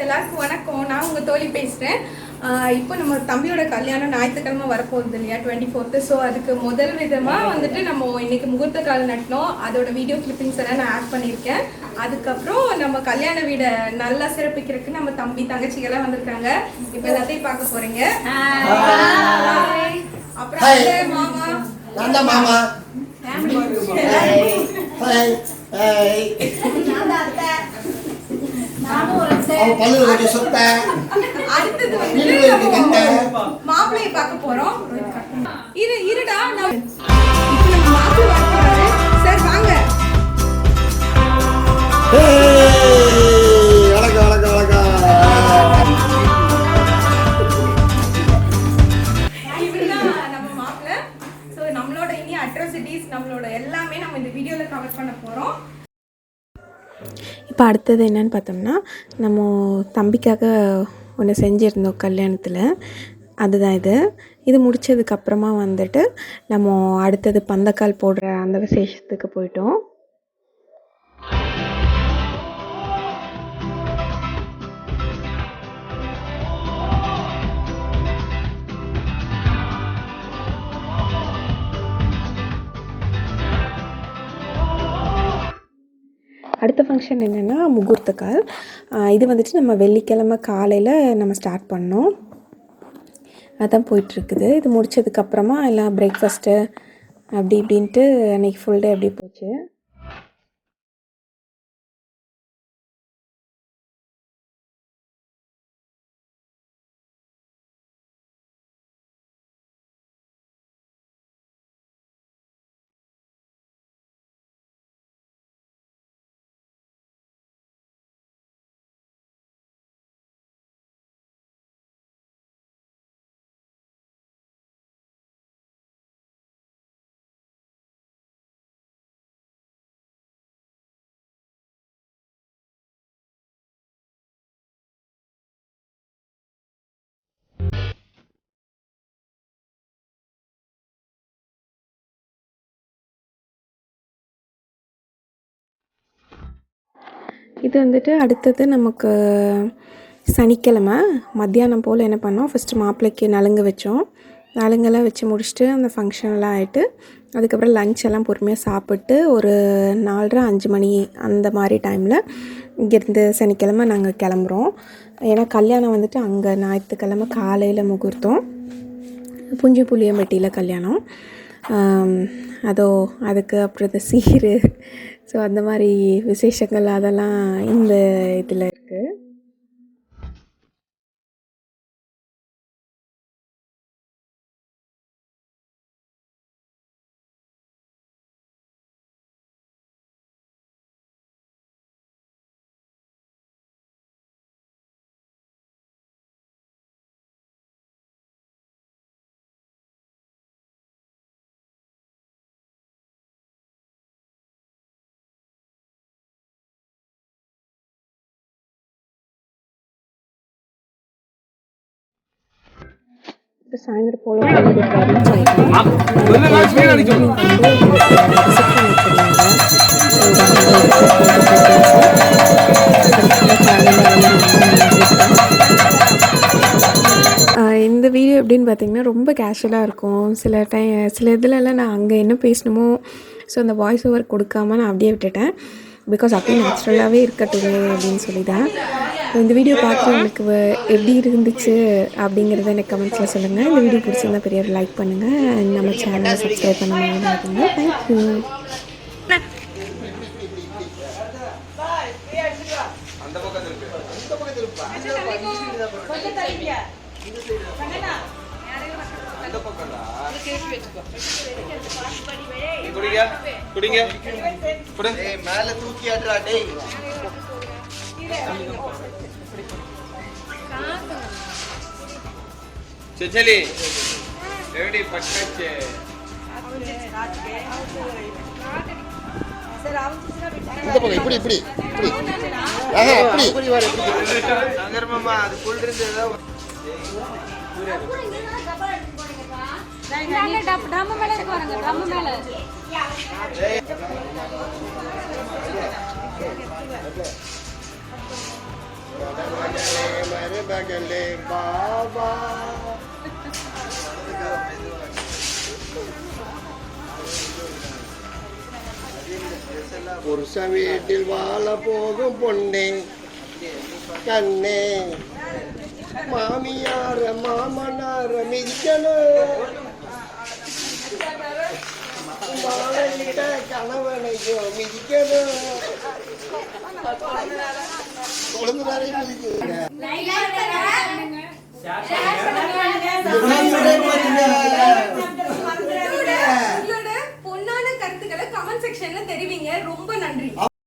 எல்லாருக்கும் வணக்கம். நான் உங்கள் தோழி பேசுகிறேன். இப்போ நம்ம தம்பியோட கல்யாணம் ஞாயிற்றுக்கிழமை வரப்போகுது இல்லையா, 24th. ஸோ அதுக்கு முதல் விதமாக வந்துட்டு நம்ம இன்னைக்கு முகூர்த்த கால் நட்டினோம். அதோட வீடியோ கிளிப்பிங்ஸ் எல்லாம் நான் ஆட் பண்ணியிருக்கேன். அதுக்கப்புறம் நம்ம கல்யாண வீடை நல்லா சிறப்பிக்கிறதுக்கு நம்ம தம்பி தங்கச்சிகள்லாம் வந்திருக்காங்க. இப்போ எல்லாத்தையும் பார்க்க போறீங்க. அப்புறம் மாமா அடுத்தது மாப்பிள்ளையை பார்க்க போறோம். இருடா, இப்ப நம்ம மாப்பிள்ளை வர போறாரு. சார் வாங்க. இவருதான் நம்ம மாப்பிள்ளை. ஸோ நம்மளோட இனி அட்ராசிட்டிஸ் நம்மளோட எல்லாமே நம்ம இந்த வீடியோல கவர் பண்ண போறோம். இப்போ அடுத்தது என்னன்னு பார்த்தோம்னா, நம்ம தம்பிக்காக ஒன்று செஞ்சுருந்தோம் கல்யாணத்தில். அதுதான் இது முடித்ததுக்கப்புறமா வந்துட்டு நம்ம அடுத்தது பந்தக்கால் போடுற அந்த விசேஷத்துக்கு போயிட்டோம். அடுத்த ஃபங்க்ஷன் என்னென்னா முகூர்த்தக்கால். இது வந்துட்டு நம்ம வெள்ளிக்கிழமை காலையில் நம்ம ஸ்டார்ட் பண்ணோம். அதான் போயிட்டுருக்குது. இது முடித்ததுக்கப்புறமா எல்லாம் பிரேக்ஃபாஸ்ட்டு அப்படி இப்படின்ட்டு அன்றைக்கி ஃபுல் டே அப்படி போச்சு. இது வந்துட்டு அடுத்தது நமக்கு சனிக்கிழமை மத்தியானம் போல் என்ன பண்ணோம், ஃபஸ்ட்டு மாப்பிள்ளைக்கு நலுங்கு வச்சோம். நலுங்கெல்லாம் வச்சு முடிச்சுட்டு அந்த ஃபங்க்ஷன்லாம் ஆகிட்டு அதுக்கப்புறம் லஞ்ச் எல்லாம் பொறுமையாக சாப்பிட்டு ஒரு 4:30-5 மணி அந்த மாதிரி டைமில் இங்கேருந்து சனிக்கிழமை நாங்கள் கிளம்புறோம். ஏன்னா கல்யாணம் வந்துட்டு அங்கே ஞாயிற்றுக்கிழமை காலையில் முகூர்த்தம், புஞ்சி புளியம்பட்டியில் கல்யாணம். அதுக்கு அப்புறம் சீரு, ஸோ அந்த மாதிரி விசேஷங்கள் அதெல்லாம் இந்த இதில் இருக்குது. இப்போ சாயந்தரம் போல இந்த வீடியோ எப்படின்னு பார்த்தீங்கன்னா ரொம்ப கேஷுவலாக இருக்கும். சில இதுலலாம் நான் அங்கே என்ன பேசணுமோ ஸோ அந்த வாய்ஸ் ஓவர் கொடுக்காம நான் அப்படியே விட்டுட்டேன். பிகாஸ் அப்படியே நேச்சுரலாகவே இருக்கட்டும் அப்படின்னு சொல்லி தான். இந்த வீடியோ பார்த்து எனக்கு எப்படி இருந்துச்சு அப்படிங்கிறத எனக்கு கமெண்ட்ஸில் சொல்லுங்கள். இந்த வீடியோ பிடிச்சிருந்தா பெரிய ஒரு லைக் பண்ணுங்கள். நம்ம சேனலை சப்ஸ்கிரைப் பண்ண மாதிரி. தேங்க்யூ. மேல தூக்கி ஆடுறா டேய். चली रेडी पटकचे இப்படி இப்படி இப்படி ஆஹா இப்படி இப்படி வர இப்படி நங்கர் மாமா அது கூல் ட்ரிங்க் ஏதோ ட்ரம் மேல இருக்கு வரங்க ட்ரம் மேல மருமகளே மருமகளே பாபா. புருஷன் வீட்டில் வாழ போகும் பொண்ணே கண்ணே, மாமியார மாமனார மிதிக்கணும், மாலையிட்ட கணவனையும் மிதிக்கணும், குழந்தை மிதிக்கணும். உங்களோட பொண்ணான கருத்துக்களை கமெண்ட் செக்ஷன்ல தெரிவிங்க. ரொம்ப நன்றி.